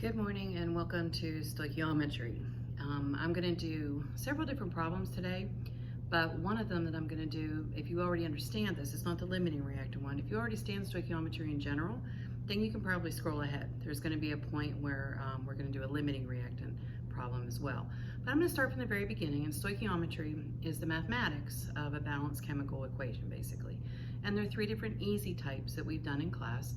Good morning and welcome to Stoichiometry. I'm going to do several different problems today, but one of them that I'm going to do, if you already understand this, it's not the limiting reactant one. If you already understand stoichiometry in general, then you can probably scroll ahead. There's going to be a point where we're going to do a limiting reactant problem as well. But I'm going to start from the very beginning, and stoichiometry is the mathematics of a balanced chemical equation, basically. And there are three different easy types that we've done in class.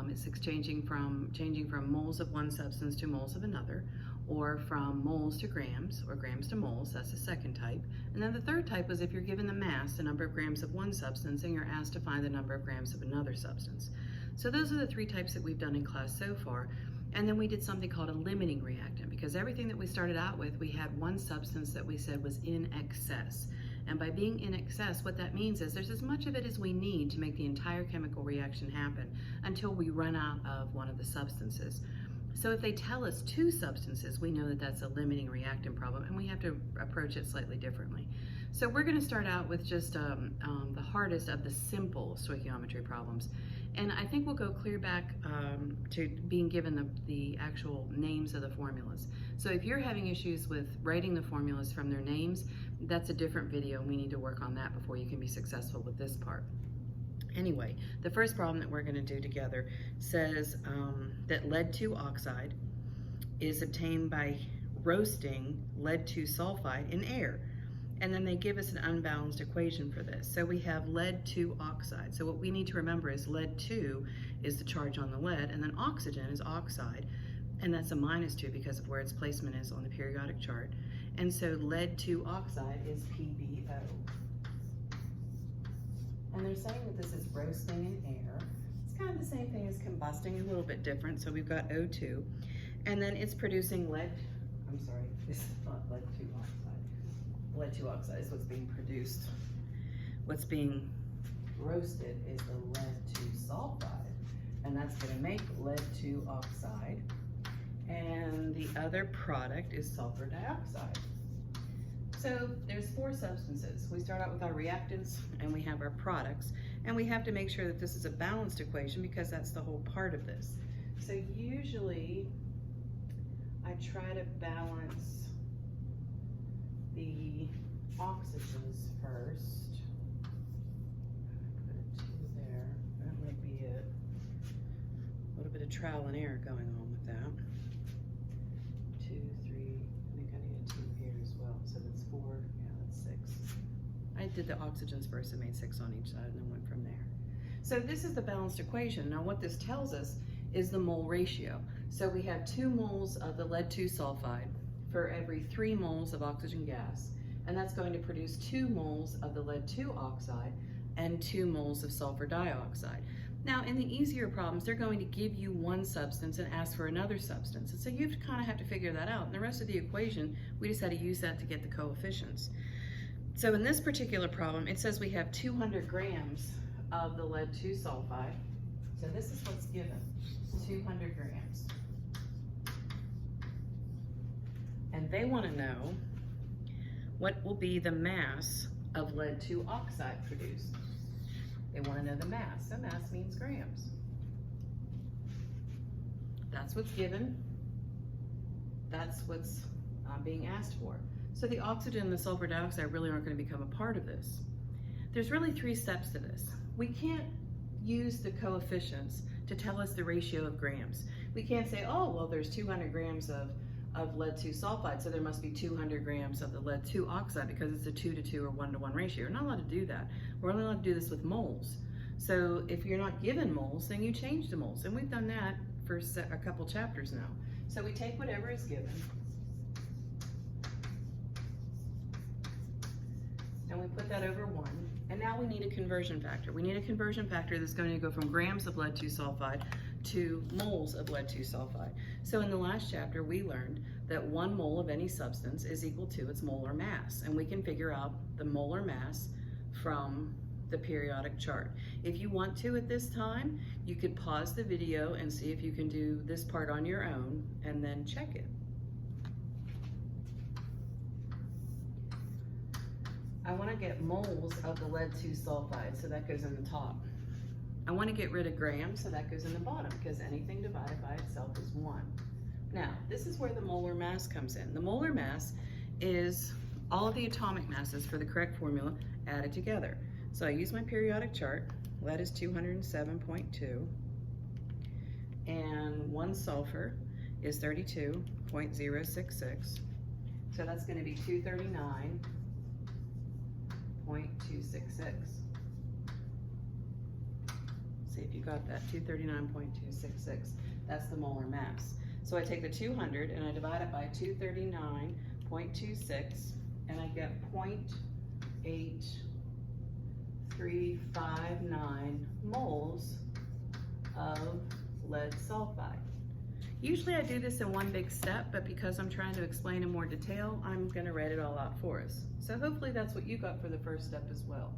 It's changing from moles of one substance to moles of another, or from moles to grams, or grams to moles. That's the second type. And then the third type is if you're given the mass, the number of grams of one substance, and you're asked to find the number of grams of another substance. So those are the three types that we've done in class so far. And then we did something called a limiting reactant, because everything that we started out with, we had one substance that we said was in excess. And by being in excess, what that means is there's as much of it as we need to make the entire chemical reaction happen until we run out of one of the substances. So if they tell us two substances, we know that that's a limiting reactant problem, and we have to approach it slightly differently. So we're going to start out with just the hardest of the simple stoichiometry problems. And I think we'll go clear back to being given the actual names of the formulas. So if you're having issues with writing the formulas from their names, that's a different video, and we need to work on that before you can be successful with this part. Anyway, the first problem that we're going to do together says that lead 2 oxide is obtained by roasting lead 2 sulfide in air. And then they give us an unbalanced equation for this. So we have lead 2 oxide. So what we need to remember is lead 2 is the charge on the lead, and then oxygen is oxide, and that's a -2 because of where its placement is on the periodic chart. And so lead 2 oxide is PbO. And they're saying that this is roasting in air. It's kind of the same thing as combusting, a little bit different. So we've got O2, and then it's producing this is not lead 2 oxide. Lead 2 oxide is what's being produced. What's being roasted is the lead 2 sulfide, and that's going to make lead 2 oxide. And the other product is sulfur dioxide. So there's 4 substances. We start out with our reactants, and we have our products, and we have to make sure that this is a balanced equation because that's the whole part of this. So usually I try to balance the oxygens first. Put a 2 there. That might be it. A little bit of trial and error going on with that. 2, 3. I think I need a 2 here as well. So that's 4. Yeah, that's 6. I did the oxygens first and made 6 on each side and then went from there. So this is the balanced equation. Now what this tells us is the mole ratio. So we have 2 moles of the lead 2 sulfide for every 3 moles of oxygen gas, and that's going to produce 2 moles of the lead 2 oxide and 2 moles of sulfur dioxide. Now, in the easier problems, they're going to give you one substance and ask for another substance. And so you kind of have to figure that out. And the rest of the equation, we just had to use that to get the coefficients. So in this particular problem, it says we have 200 grams of the lead 2 sulfide. So this is what's given, 200 grams. And they want to know what will be the mass of lead 2 oxide produced. They want to know the mass. So mass means grams. That's what's given. That's what's being asked for. So the oxygen and the sulfur dioxide really aren't going to become a part of this. There's really 3 steps to this. We can't use the coefficients to tell us the ratio of grams. We can't say, oh, well, there's 200 grams of lead 2 sulfide, so there must be 200 grams of the lead 2 oxide because it's a 2-to-2 or 1-to-1 ratio. We're not allowed to do that. We're only allowed to do this with moles. So if you're not given moles, then you change to moles. And we've done that for a couple chapters now. So we take whatever is given, and we put that over 1. And now we need a conversion factor. We need a conversion factor that's going to go from grams of lead 2 sulfide to moles of lead 2 sulfide. So in the last chapter, we learned that 1 mole of any substance is equal to its molar mass, and we can figure out the molar mass from the periodic chart. If you want to at this time, you could pause the video and see if you can do this part on your own and then check it. I want to get moles of the lead 2 sulfide, so that goes in the top. I want to get rid of grams, so that goes in the bottom, because anything divided by itself is 1. Now, this is where the molar mass comes in. The molar mass is all of the atomic masses for the correct formula added together. So I use my periodic chart. Lead is 207.2, and 1 sulfur is 32.066. So that's going to be 239.266. See if you got that, 239.266. That's the molar mass. So I take the 200 and I divide it by 239.26, and I get 0.8359 moles of lead sulfide. Usually I do this in one big step, but because I'm trying to explain in more detail, I'm going to write it all out for us. So hopefully that's what you got for the first step as well.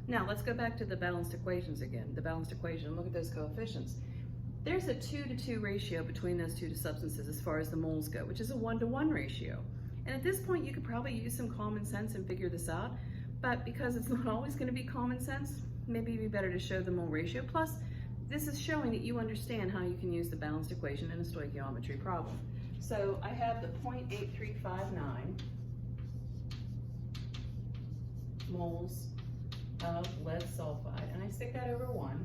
Now let's go back to the balanced equations again. The balanced equation, look at those coefficients. There's a 2-to-2 ratio between those two substances as far as the moles go, which is a 1-to-1 ratio. And at this point, you could probably use some common sense and figure this out, but because it's not always going to be common sense, maybe it'd be better to show the mole ratio. Plus, this is showing that you understand how you can use the balanced equation in a stoichiometry problem. So I have the 0.8359 moles of lead sulfide, and I stick that over 1.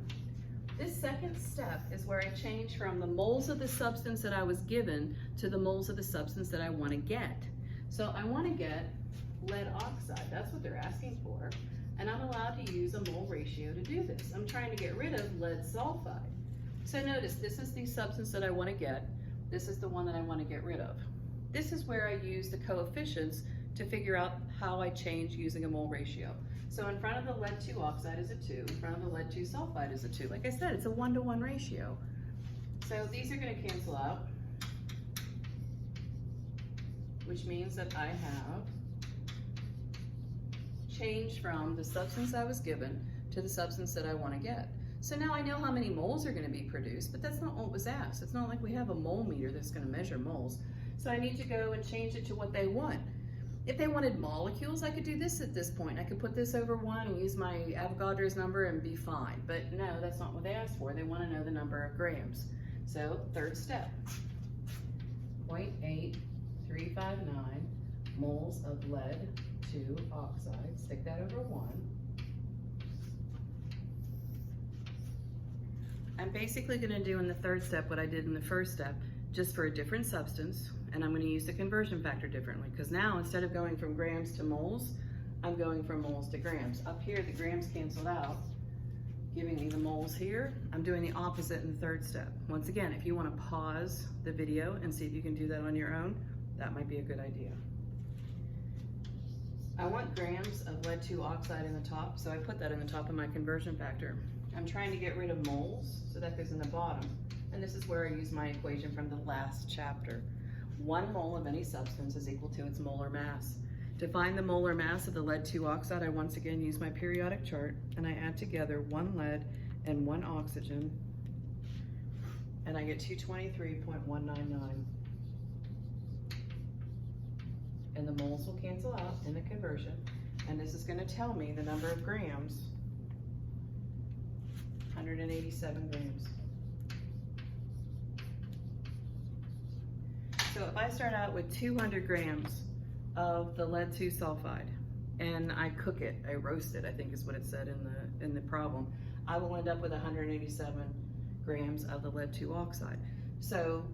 This second step is where I change from the moles of the substance that I was given to the moles of the substance that I want to get. So I want to get lead oxide, that's what they're asking for, and I'm allowed to use a mole ratio to do this. I'm trying to get rid of lead sulfide. So notice, this is the substance that I want to get. This is the one that I want to get rid of. This is where I use the coefficients to figure out how I change using a mole ratio. So in front of the lead 2 oxide is a 2, in front of the lead 2 sulfide is a 2. Like I said, it's a 1-to-1 ratio. So these are going to cancel out, which means that I have changed from the substance I was given to the substance that I want to get. So now I know how many moles are going to be produced, but that's not what was asked. It's not like we have a mole meter that's going to measure moles. So I need to go and change it to what they want. If they wanted molecules, I could do this at this point. I could put this over 1 and use my Avogadro's number and be fine. But no, that's not what they asked for. They want to know the number of grams. So third step, 0.8359 moles of lead 2 oxide. Stick that over 1. I'm basically going to do in the third step what I did in the first step, just for a different substance, and I'm going to use the conversion factor differently, because now instead of going from grams to moles, I'm going from moles to grams. Up here, the grams canceled out, giving me the moles here. I'm doing the opposite in the third step. Once again, if you want to pause the video and see if you can do that on your own, that might be a good idea. I want grams of lead 2 oxide in the top, so I put that in the top of my conversion factor. I'm trying to get rid of moles, so that goes in the bottom. And this is where I use my equation from the last chapter. 1 mole of any substance is equal to its molar mass. To find the molar mass of the lead 2 oxide, I once again use my periodic chart, and I add together 1 lead and 1 oxygen, and I get 223.199. And the moles will cancel out in the conversion, and this is going to tell me the number of grams, 187 grams. So if I start out with 200 grams of the lead 2 sulfide and I cook it, I roast it, I think is what it said in the problem, I will end up with 187 grams of the lead 2 oxide. So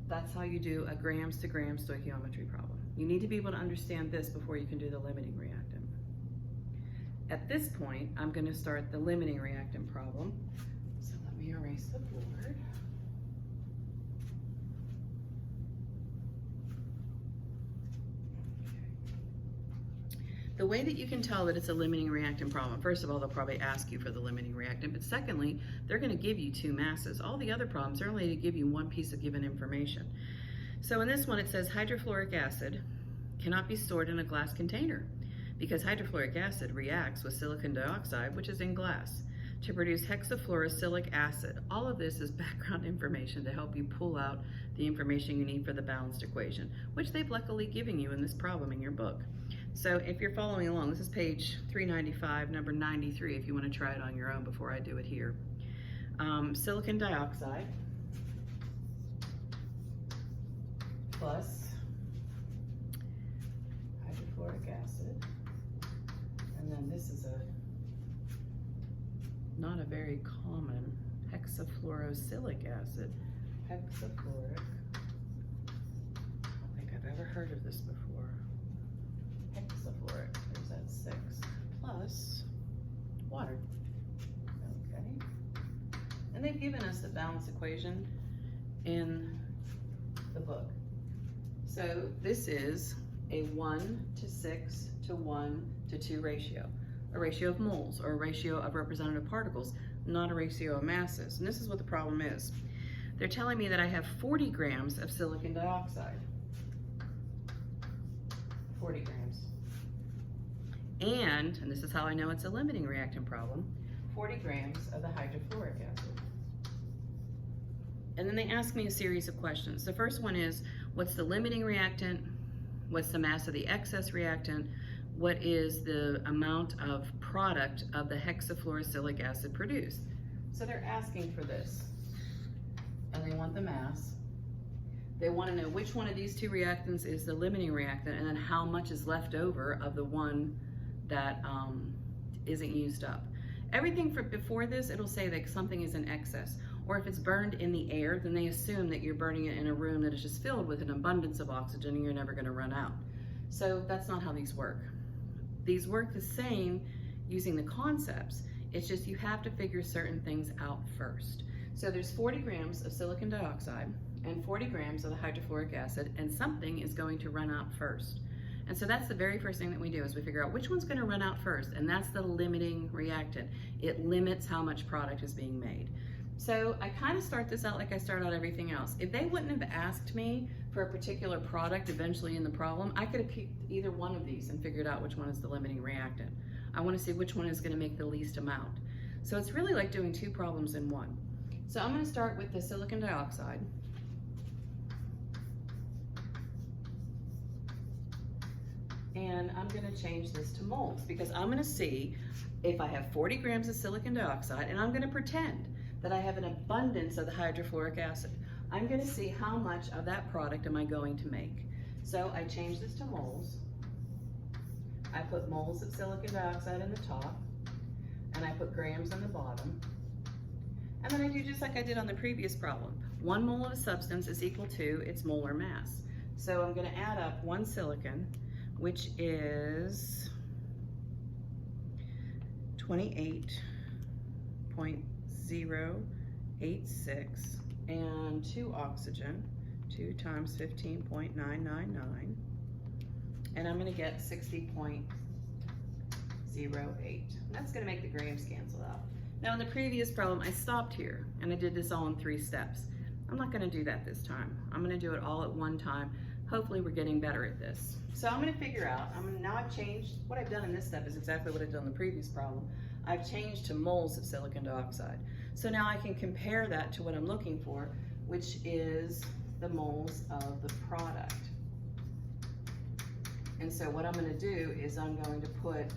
that's how you do a grams to grams stoichiometry problem. You need to be able to understand this before you can do the limiting reactant. At this point, I'm going to start the limiting reactant problem. So let me erase the board. The way that you can tell that it's a limiting reactant problem, first of all, they'll probably ask you for the limiting reactant, but secondly, they're going to give you 2 masses. All the other problems are only to give you 1 piece of given information. So in this one, it says hydrofluoric acid cannot be stored in a glass container because hydrofluoric acid reacts with silicon dioxide, which is in glass, to produce hexafluorosilicic acid. All of this is background information to help you pull out the information you need for the balanced equation, which they've luckily given you in this problem in your book. So if you're following along, this is page 395, number 93, if you want to try it on your own before I do it here. Silicon dioxide plus hydrofluoric acid. And then this is not a very common hexafluorosilicic acid. Hexafluoric. I don't think I've ever heard of this before. Hexafluoric, there's that 6, plus water. Okay. And they've given us the balance equation in the book. So this is a 1 to 6 to 1 to 2 ratio. A ratio of moles, or a ratio of representative particles, not a ratio of masses. And this is what the problem is. They're telling me that I have 40 grams of silicon dioxide. 40 grams. And this is how I know it's a limiting reactant problem, 40 grams of the hydrofluoric acid. And then they ask me a series of questions. The first one is, what's the limiting reactant? What's the mass of the excess reactant? What is the amount of product of the hexafluorosilicic acid produced? So they're asking for this. And they want the mass. They want to know which one of these two reactants is the limiting reactant, and then how much is left over of the one that isn't used up. Everything before this, it'll say that something is in excess. Or if it's burned in the air, then they assume that you're burning it in a room that is just filled with an abundance of oxygen and you're never going to run out. So that's not how these work. These work the same using the concepts. It's just you have to figure certain things out first. So there's 40 grams of silicon dioxide and 40 grams of the hydrofluoric acid, and something is going to run out first. And so that's the very first thing that we do, is we figure out which one's going to run out first, and that's the limiting reactant. It limits how much product is being made. So I kind of start this out like I start out everything else. If they wouldn't have asked me for a particular product eventually in the problem, I could have picked either one of these and figured out which one is the limiting reactant. I want to see which one is going to make the least amount. So it's really like doing two problems in one. So I'm going to start with the silicon dioxide. And I'm going to change this to moles, because I'm going to see if I have 40 grams of silicon dioxide, and I'm going to pretend that I have an abundance of the hydrofluoric acid. I'm going to see how much of that product am I going to make. So I change this to moles. I put moles of silicon dioxide in the top, and I put grams on the bottom. And then I do just like I did on the previous problem. 1 mole of a substance is equal to its molar mass. So I'm going to add up 1 silicon, which is 28.086, and 2 oxygen, 2 times 15.999, and I'm going to get 60.08. That's going to make the grams cancel out. Now in the previous problem, I stopped here and I did this all in 3 steps. I'm not going to do that this time. I'm going to do it all at one time. Hopefully we're getting better at this. So I'm going to figure out, now I've changed, what I've done in this step is exactly what I did on the previous problem. I've changed to moles of silicon dioxide. So now I can compare that to what I'm looking for, which is the moles of the product. And so what I'm going to do is I'm going to put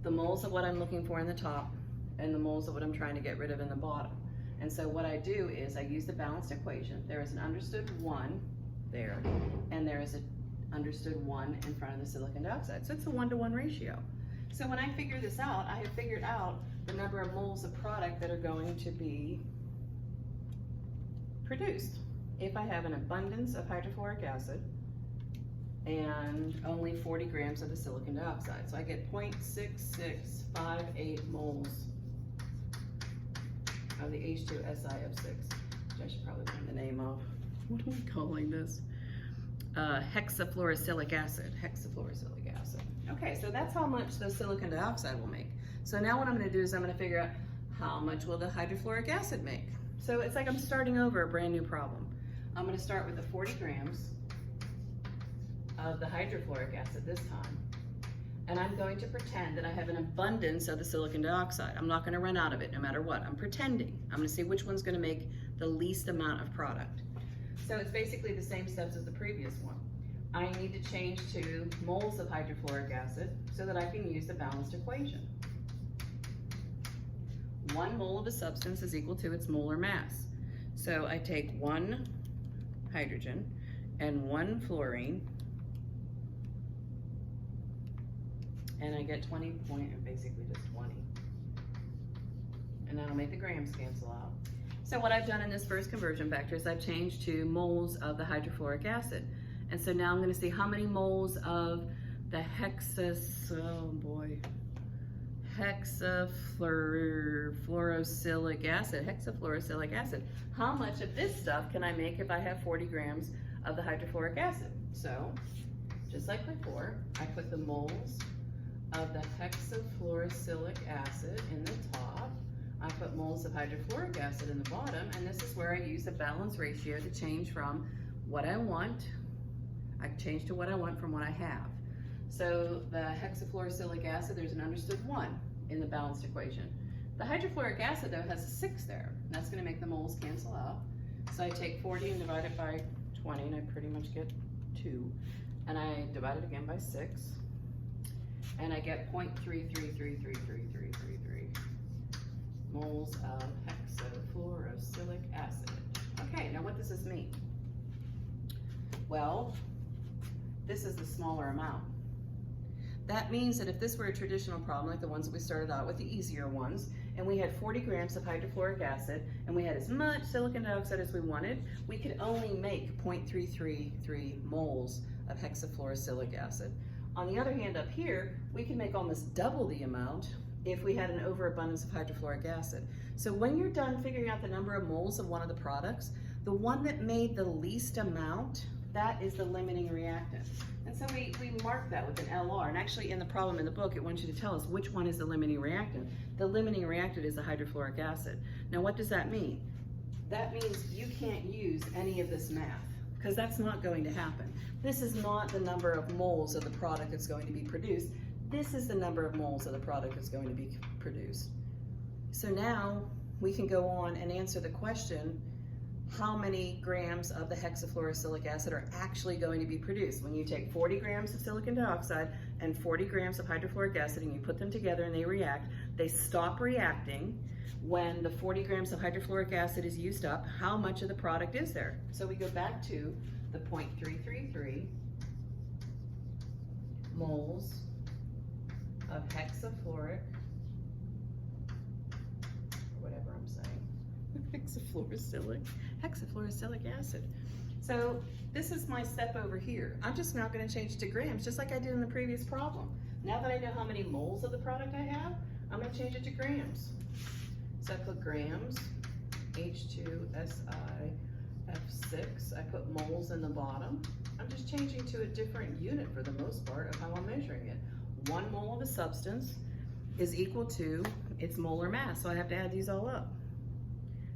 the moles of what I'm looking for in the top and the moles of what I'm trying to get rid of in the bottom. And so what I do is I use the balanced equation. There is an understood 1 there, and there is an understood 1 in front of the silicon dioxide. So it's a 1-to-1 ratio. So when I figure this out, I have figured out the number of moles of product that are going to be produced if I have an abundance of hydrofluoric acid and only 40 grams of the silicon dioxide. So I get 0.6658 moles of the H2SiO6, which I should probably learn the name of. What are we calling this? Hexafluorosilicic acid. Hexafluorosilicic acid. Okay, so that's how much the silicon dioxide will make. So now what I'm going to do is I'm going to figure out how much will the hydrofluoric acid make. So it's like I'm starting over a brand new problem. I'm going to start with the 40 grams of the hydrofluoric acid this time. And I'm going to pretend that I have an abundance of the silicon dioxide. I'm not going to run out of it no matter what. I'm pretending. I'm going to see which one's going to make the least amount of product. So it's basically the same steps as the previous one. I need to change to moles of hydrofluoric acid so that I can use the balanced equation. 1 mole of a substance is equal to its molar mass. So I take 1 hydrogen and 1 fluorine, and I get 20 point, basically just 20. And that'll make the grams cancel out. So what I've done in this first conversion factor is I've changed to moles of the hydrofluoric acid. And so now I'm going to see how many moles of the hexafluorosilicic acid. How much of this stuff can I make if I have 40 grams of the hydrofluoric acid? So, just like before, I put the moles of the hexafluorosilicic acid in the top. I put moles of hydrofluoric acid in the bottom, and this is where I use the balance ratio to change from what I want. I change to what I want from what I have. So the hexafluorosilicic acid, there's an understood 1 in the balanced equation. The hydrofluoric acid, though, has a 6 there. That's going to make the moles cancel out. So I take 40 and divide it by 20, and I pretty much get 2. And I divide it again by 6, and I get 0.3333333 moles of hexafluorosilicic acid. Okay, now what does this mean? Well, this is the smaller amount. That means that if this were a traditional problem, like the ones that we started out with, the easier ones, and we had 40 grams of hydrofluoric acid, and we had as much silicon dioxide as we wanted, we could only make 0.333 moles of hexafluorosilicic acid. On the other hand, up here, we can make almost double the amount if we had an overabundance of hydrofluoric acid. So when you're done figuring out the number of moles of one of the products, the one that made the least amount, that is the limiting reactant. And so we mark that with an LR, and actually in the problem in the book, it wants you to tell us which one is the limiting reactant. The limiting reactant is the hydrofluoric acid. Now what does that mean? That means you can't use any of this math, because that's not going to happen. This is not the number of moles of the product that's going to be produced. This is the number of moles of the product that's going to be produced. So now we can go on and answer the question, how many grams of the hexafluorosilicic acid are actually going to be produced? When you take 40 grams of silicon dioxide and 40 grams of hydrofluoric acid and you put them together and they react, they stop reacting. When the 40 grams of hydrofluoric acid is used up, how much of the product is there? So we go back to the 0.333 moles of hexafluoric, whatever I'm saying, hexafluorosilicic acid. So this is my step over here. I'm just now going to change it to grams, just like I did in the previous problem. Now that I know how many moles of the product I have, I'm going to change it to grams. So I put grams, H2SiF6. I put moles in the bottom. I'm just changing to a different unit for the most part of how I'm measuring it. 1 mole of a substance is equal to its molar mass, so I have to add these all up.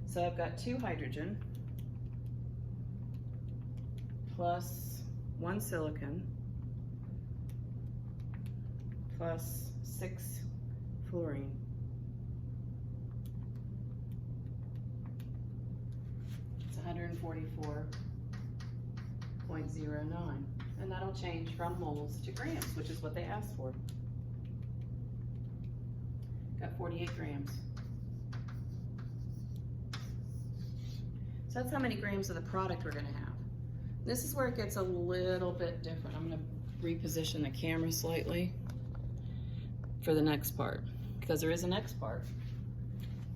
So I've got 2 hydrogen plus 1 silicon plus 6 fluorine. It's 144.09. And that'll change from moles to grams, which is what they asked for. Got 48 grams. So that's how many grams of the product we're going to have. This is where it gets a little bit different. I'm going to reposition the camera slightly for the next part, because there is a next part.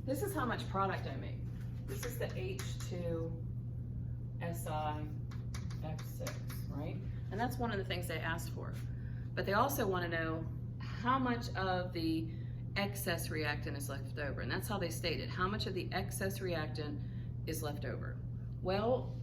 This is how much product I make. This is the H2SiF6, right? And that's one of the things they asked for. But they also want to know how much of the excess reactant is left over. And that's how they stated, how much of the excess reactant is left over. Well,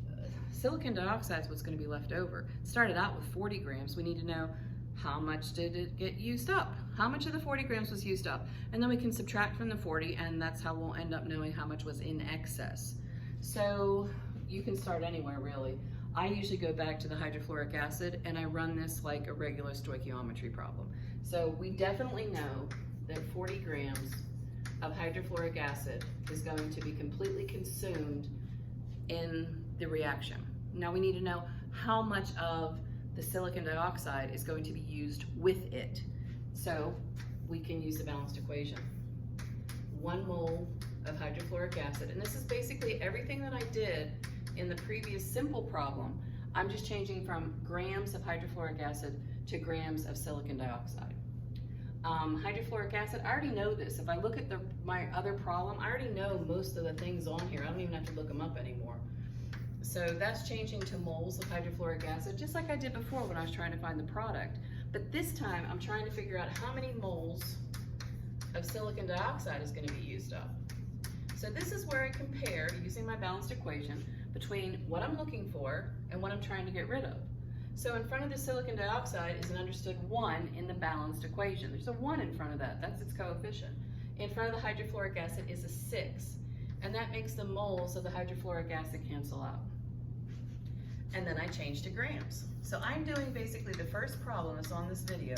silicon dioxide is what's going to be left over. It started out with 40 grams. We need to know how much did it get used up? How much of the 40 grams was used up? And then we can subtract from the 40, and that's how we'll end up knowing how much was in excess. So you can start anywhere, really. I usually go back to the hydrofluoric acid and I run this like a regular stoichiometry problem. So we definitely know that 40 grams of hydrofluoric acid is going to be completely consumed in the reaction. Now we need to know how much of the silicon dioxide is going to be used with it. So we can use the balanced equation. 1 mole of hydrofluoric acid, and this is basically everything that I did in the previous simple problem, I'm just changing from grams of hydrofluoric acid to grams of silicon dioxide. Hydrofluoric acid, I already know this. If I look at my other problem, I already know most of the things on here. I don't even have to look them up anymore. So that's changing to moles of hydrofluoric acid, just like I did before when I was trying to find the product. But this time, I'm trying to figure out how many moles of silicon dioxide is going to be used up. So this is where I compare, using my balanced equation, between what I'm looking for and what I'm trying to get rid of. So in front of the silicon dioxide is an understood 1 in the balanced equation. There's a 1 in front of that. That's its coefficient. In front of the hydrofluoric acid is a 6. And that makes the moles of the hydrofluoric acid cancel out. And then I change to grams. So I'm doing basically the first problem that's on this video,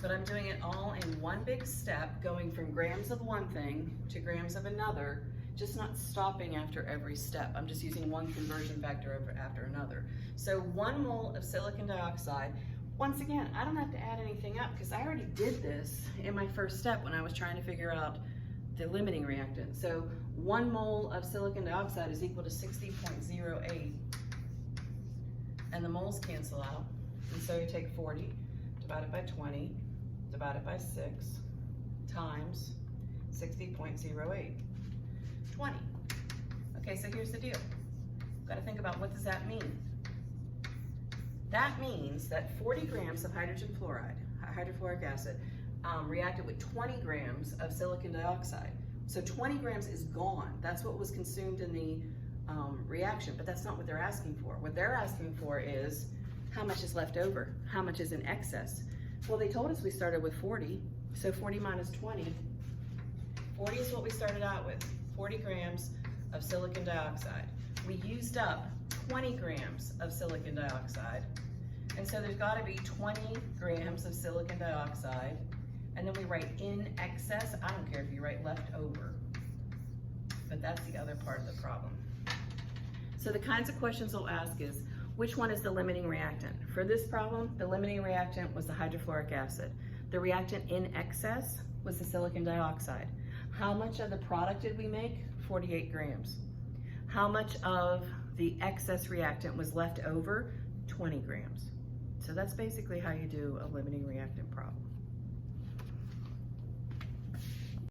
but I'm doing it all in one big step, going from grams of one thing to grams of another, just not stopping after every step. I'm just using one conversion factor after another. So 1 mole of silicon dioxide, once again, I don't have to add anything up because I already did this in my first step when I was trying to figure out the limiting reactant. So 1 mole of silicon dioxide is equal to 60.08, and the moles cancel out. And so you take 40 divided by 20 divided by 6 times 60.08. 20. Okay, so here's the deal. We've got to think about, what does that mean? That means that 40 grams of hydrogen fluoride, hydrofluoric acid, reacted with 20 grams of silicon dioxide. So 20 grams is gone. That's what was consumed in the reaction, but that's not what they're asking for. What they're asking for is how much is left over, how much is in excess. Well, they told us we started with 40, so 40 minus 20. 40 is what we started out with, 40 grams of silicon dioxide. We used up 20 grams of silicon dioxide, and so there's got to be 20 grams of silicon dioxide, and then we write in excess. I don't care if you write left over, but that's the other part of the problem. So the kinds of questions they'll ask is, which one is the limiting reactant? For this problem, the limiting reactant was the hydrofluoric acid. The reactant in excess was the silicon dioxide. How much of the product did we make? 48 grams. How much of the excess reactant was left over? 20 grams. So that's basically how you do a limiting reactant problem.